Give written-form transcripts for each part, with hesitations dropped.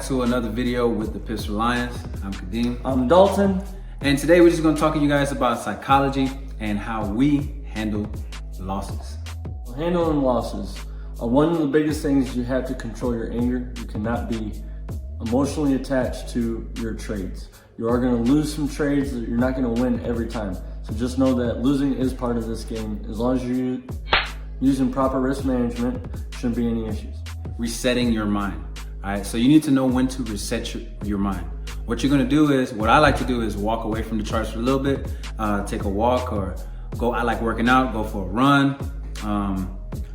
to another video with the Pistol Lions. I'm Kadeem. I'm Dalton. And today we're just gonna talk to you guys about psychology and how we handle losses. Handling losses. One of the biggest things is you have to control your anger. You cannot be emotionally attached to your trades. You are gonna lose some trades that you're not gonna win every time. So just know that losing is part of this game. As long as you're using proper risk management, shouldn't be any issues. Resetting your mind. All right, so you need to know when to reset your mind. What you're gonna do is, what I like to do is walk away from the charts for a little bit, take a walk or go, I like working out, go for a run,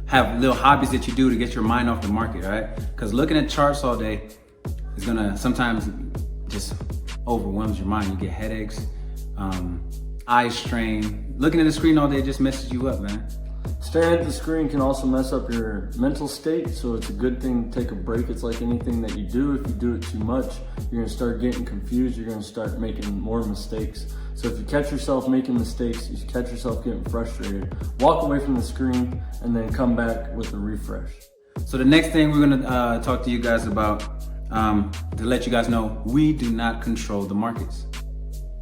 have little hobbies that you do to get your mind off the market, right? Because looking at charts all day is gonna sometimes just overwhelms your mind. You get headaches, eye strain. Looking at the screen all day just messes you up, man. Staring at the screen can also mess up your mental state, so it's a good thing to take a break. It's like anything that you do. If you do it too much, you're gonna start getting confused, you're gonna start making more mistakes. So if you catch yourself making mistakes, you catch yourself getting frustrated, walk away from the screen and then come back with a refresh. So the next thing we're gonna talk to you guys about, to let you guys know, we do not control the markets.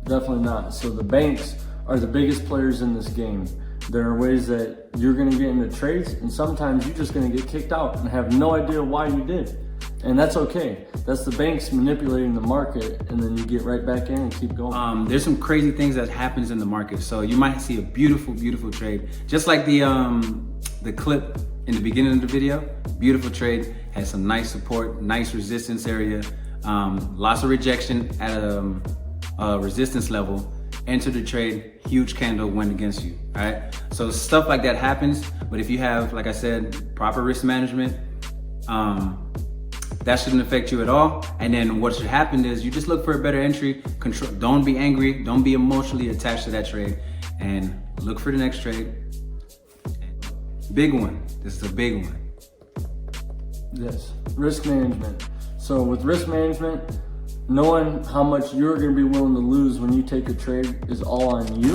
Definitely not. So the banks are the biggest players in this game. There are ways that you're gonna get into trades, and sometimes you're just gonna get kicked out and have no idea why you did. And that's okay. That's the banks manipulating the market, and then you get right back in and keep going. There's some crazy things that happens in the market. So you might see a beautiful, beautiful trade. Just like the clip in the beginning of the video, beautiful trade, has some nice support, nice resistance area, lots of rejection at a resistance level. Enter the trade, huge candle went against you, all right? So stuff like that happens, but if you have, like I said, proper risk management, that shouldn't affect you at all. And then what should happen is you just look for a better entry, control, don't be angry, don't be emotionally attached to that trade, and look for the next trade. Big one, this is a big one. Yes, risk management. So with risk management, knowing how much you're going to be willing to lose when you take a trade is all on you.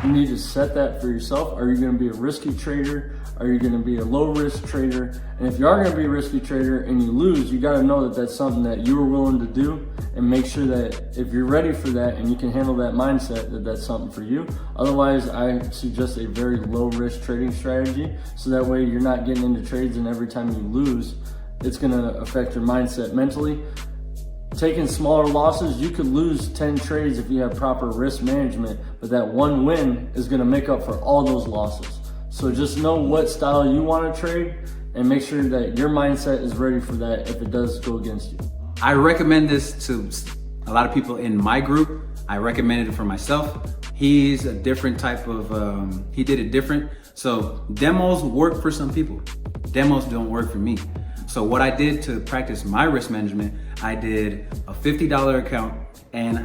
You need to set that for yourself. Are you going to be a risky trader? Are you going to be a low risk trader? And if you are going to be a risky trader and you lose, you got to know that that's something that you were willing to do, and make sure that if you're ready for that and you can handle that mindset, that that's something for you. Otherwise, I suggest a very low risk trading strategy, so that way you're not getting into trades and every time you lose, it's going to affect your mindset mentally. Taking smaller losses, you could lose 10 trades if you have proper risk management, but that one win is going to make up for all those losses. So just know what style you want to trade and make sure that your mindset is ready for that if it does go against you. I recommend this to a lot of people in my group. I recommended it for myself. He's a different type of, he did it different. So demos work for some people. Demos don't work for me. So what I did to practice my risk management, I did a $50 account, and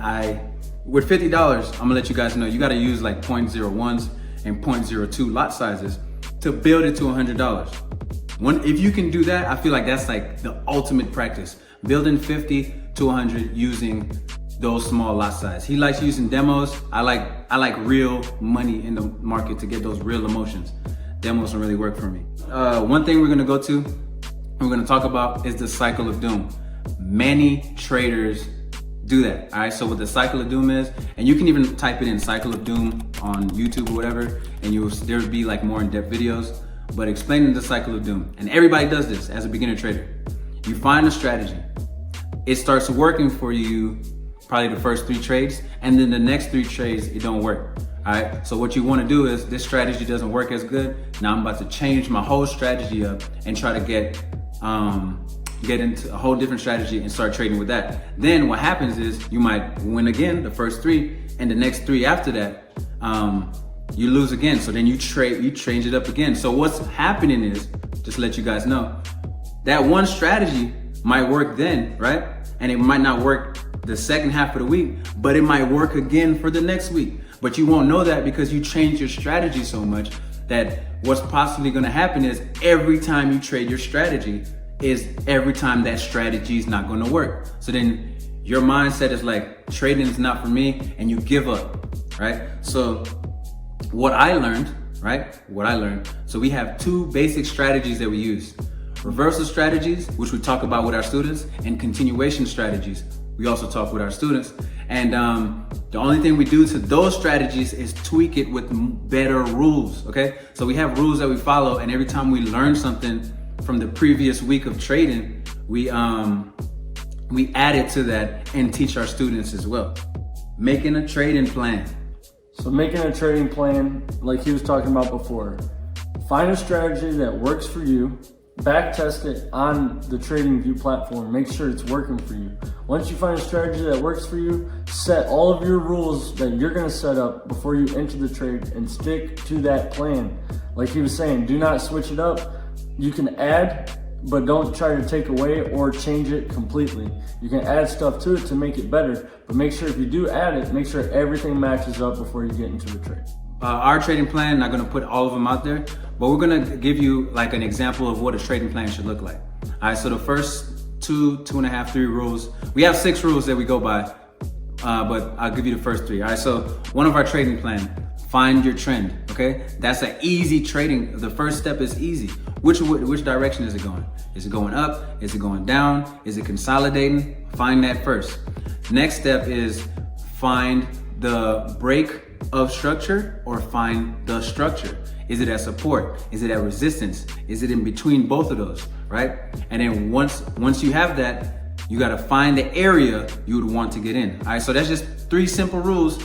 with $50, I'm gonna let you guys know, you gotta use like 0.01s and 0.02 lot sizes to build it to $100. If you can do that, I feel like that's like the ultimate practice. Building 50 to 100 using those small lot size. He likes using demos. I like real money in the market to get those real emotions. Demos don't really work for me. One thing we're gonna talk about is the cycle of doom. Many traders do that, all right? So what the cycle of doom is, and you can even type it in cycle of doom on YouTube or whatever, and there'll be like more in-depth videos, but explaining the cycle of doom. And everybody does this as a beginner trader. You find a strategy. It starts working for you probably the first 3 trades, and then the next 3 trades, it don't work. All right, so what you want to do is, this strategy doesn't work as good. Now I'm about to change my whole strategy up and try to get into a whole different strategy and start trading with that. Then what happens is you might win again the first 3, and the next 3 after that, you lose again. So then you change it up again. So what's happening is, just to let you guys know, that one strategy might work then, right? And it might not work the second half of the week, but it might work again for the next week. But you won't know that because you change your strategy so much that what's possibly gonna happen is every time you trade your strategy is every time that strategy is not gonna work. So then your mindset is like, trading is not for me, and you give up, right? So what I learned, so we have 2 basic strategies that we use. Reversal strategies, which we talk about with our students, and continuation strategies, we also talk with our students. And the only thing we do to those strategies is tweak it with better rules, okay? So we have rules that we follow, and every time we learn something from the previous week of trading, we add it to that and teach our students as well. Making a trading plan. So making a trading plan, like he was talking about before, find a strategy that works for you, back test it on the TradingView platform, make sure it's working for you. Once you find a strategy that works for you, set all of your rules that you're gonna set up before you enter the trade and stick to that plan. Like he was saying, do not switch it up. You can add, but don't try to take away or change it completely. You can add stuff to it to make it better, but make sure if you do add it, make sure everything matches up before you get into the trade. Our trading plan, not gonna put all of them out there, but we're gonna give you like an example of what a trading plan should look like. All right, so the first 2.5, 3 rules. We have 6 rules that we go by, but I'll give you the first 3. All right, so one of our trading plan, find your trend, okay? That's an easy trading. The first step is easy. Which direction is it going? Is it going up? Is it going down? Is it consolidating? Find that first. Next step is find the break of structure or find the structure. Is it at support? Is it at resistance? Is it in between both of those, right? And then once you have that, you gotta find the area you would want to get in. All right, so that's just 3 simple rules.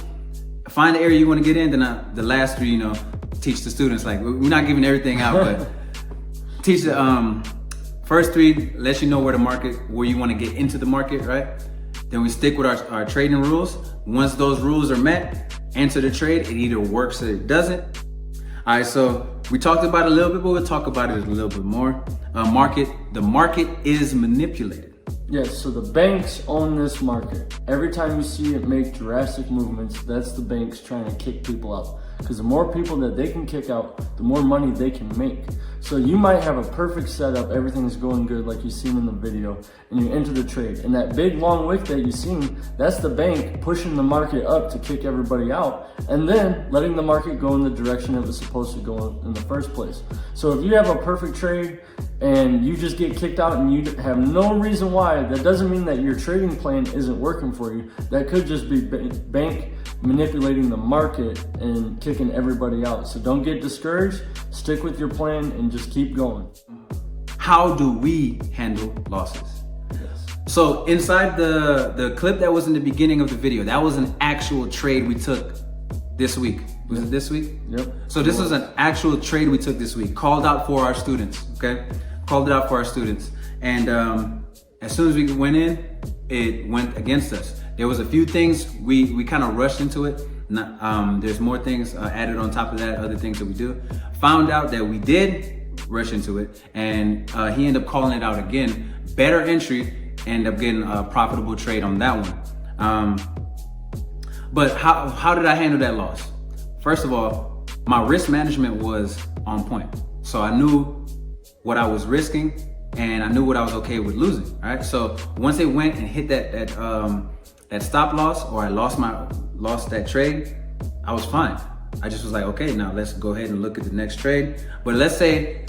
Find the area you wanna get in, then the last 3, teach the students. Like, we're not giving everything out, but teach the first 3, let you know where you wanna get into the market, right? Then we stick with our trading rules. Once those rules are met, enter the trade. It either works or it doesn't. All right, so we talked about it a little bit, but we'll talk about it a little bit more. The market is manipulated. Yes, so the banks own this market. Every time you see it make drastic movements, that's the banks trying to kick people out. Because the more people that they can kick out, the more money they can make. So you might have a perfect setup, everything's going good like you've seen in the video, and you enter the trade. And that big long wick that you've seen, that's the bank pushing the market up to kick everybody out, and then letting the market go in the direction it was supposed to go in the first place. So if you have a perfect trade and you just get kicked out and you have no reason why, that doesn't mean that your trading plan isn't working for you. That could just be bank manipulating the market and kicking everybody out. So don't get discouraged, stick with your plan and just keep going. How do we handle losses? Yes. So inside the clip that was in the beginning of the video, that was an actual trade we took this week. Was it this week? Yep. So this was an actual trade we took this week, called out for our students, okay? Called it out for our students. And as soon as we went in, it went against us. There was a few things, we kind of rushed into it. There's more things added on top of that, other things that we do. Found out that we did rush into it, and he ended up calling it out again. Better entry, ended up getting a profitable trade on that one. But how did I handle that loss? First of all, my risk management was on point. So I knew what I was risking, and I knew what I was okay with losing, all right? So once it went and hit that stop loss, or I lost that trade, I was fine. I just was like, okay, now let's go ahead and look at the next trade. But let's say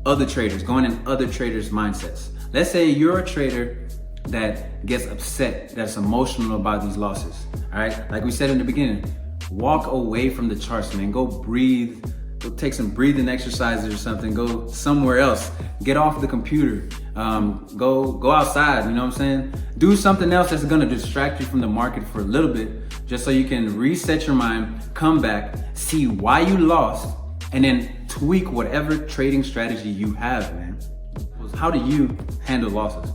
other traders, going in other traders' mindsets. Let's say you're a trader that gets upset, that's emotional about these losses, all right? Like we said in the beginning, walk away from the charts, man. Go breathe. Go take some breathing exercises or something. Go somewhere else. Get off the computer. Go outside, you know what I'm saying? Do something else that's gonna distract you from the market for a little bit, just so you can reset your mind, come back, see why you lost, and then tweak whatever trading strategy you have, man. How do you handle losses?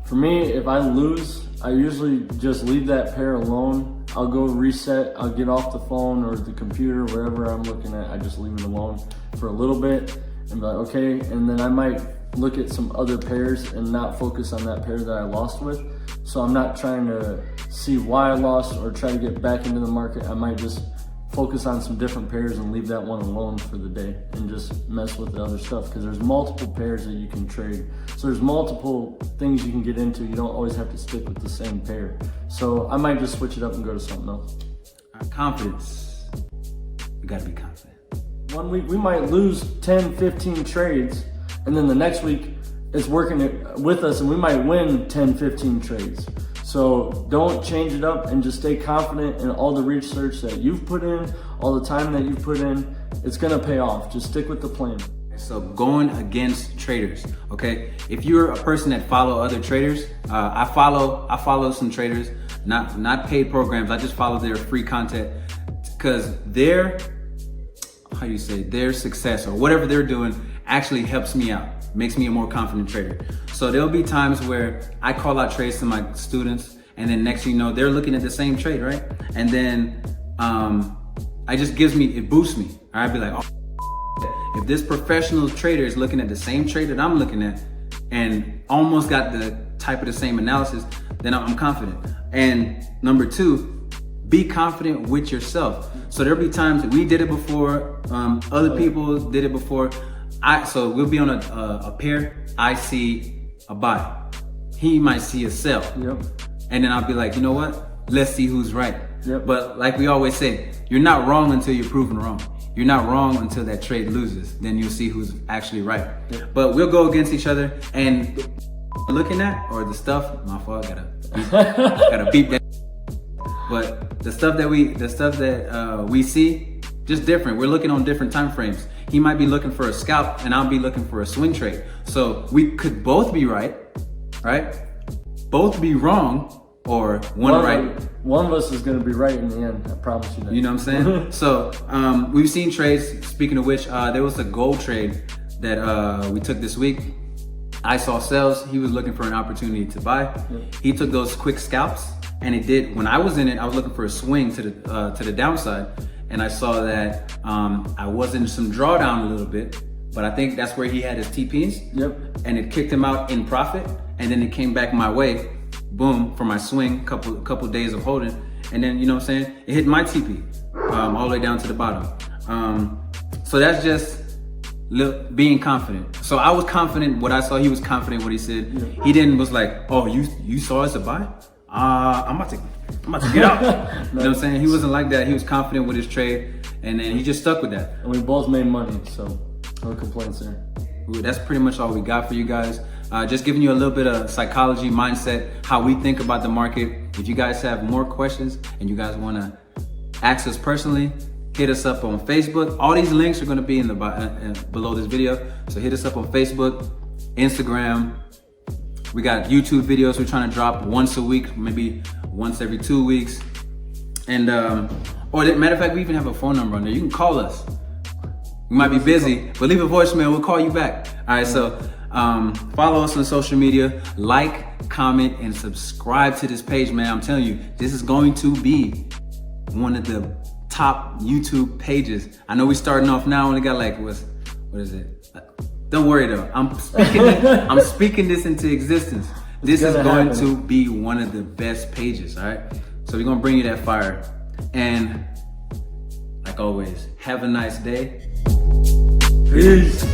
For me, if I lose, I usually just leave that pair alone. I'll go reset, I'll get off the phone or the computer, wherever I'm looking at, I just leave it alone for a little bit and be like, okay, and then I might look at some other pairs and not focus on that pair that I lost with. So I'm not trying to see why I lost or try to get back into the market. I might just focus on some different pairs and leave that one alone for the day and just mess with the other stuff, because there's multiple pairs that you can trade. So there's multiple things you can get into. You don't always have to stick with the same pair. So I might just switch it up and go to something else. Confidence. We gotta be confident. 1 week we might lose 10, 15 trades, and then the next week it's working with us and we might win 10, 15 trades. So don't change it up and just stay confident in all the research that you've put in, all the time that you've put in. It's gonna pay off. Just stick with the plan. So going against traders, okay? If you're a person that follow other traders, I follow some traders, not paid programs. I just follow their free content because their success or whatever they're doing actually helps me out, makes me a more confident trader. So there'll be times where I call out trades to my students, and then next thing you know, they're looking at the same trade, right? And then it boosts me. I'd be like, oh, if this professional trader is looking at the same trade that I'm looking at and almost got the type of the same analysis, then I'm confident. And number two, be confident with yourself. So there'll be times that we did it before, other people did it before. So we'll be on a pair, I see a buy. He might see a sell. Yep. And then I'll be like, you know what? Let's see who's right. Yep. But like we always say, you're not wrong until you're proven wrong. You're not wrong until that trade loses. Then you'll see who's actually right. Yep. But we'll go against each other, and looking at, or the stuff, my fault, gotta beep that. But the stuff that we see, just different. We're looking on different time frames. He might be looking for a scalp, and I'll be looking for a swing trade. So we could both be right? Both be wrong, or one right. One of us is going to be right in the end. I promise you that. You know what I'm saying? So we've seen trades. Speaking of which, there was a gold trade that we took this week. I saw sells. He was looking for an opportunity to buy. Yep. He took those quick scalps, and it did. When I was in it, I was looking for a swing to the downside, and I saw that I was in some drawdown a little bit, but I think that's where he had his TPs. Yep. And it kicked him out in profit, and then it came back my way. Boom, for my swing, couple days of holding, and then, you know what I'm saying, it hit my TP all the way down to the bottom. So that's just being confident. So I was confident what I saw. He was confident what he said. Yeah. He didn't was like, oh, you saw us a buy? I'm about to get out. Nice. You know what I'm saying? He wasn't like that. He was confident with his trade, and then he just stuck with that. And we both made money, so no complaints there. That's pretty much all we got for you guys. Just giving you a little bit of psychology, mindset, how we think about the market. If you guys have more questions and you guys want to ask us personally, hit us up on Facebook. All these links are going to be in the below this video. So hit us up on Facebook, Instagram. We got YouTube videos we're trying to drop once a week, maybe once every 2 weeks. And or matter of fact, we even have a phone number on there. You can call us. We might be busy, but leave a voicemail. We'll call you back. All right, so follow us on social media, like, comment, and subscribe to this page, man. I'm telling you, this is going to be one of the top YouTube pages. I know we're starting off now, only got like, what is it? Don't worry though, I'm speaking this into existence. This is going to be one of the best pages, all right? So we're gonna bring you that fire. And like always, have a nice day. Peace.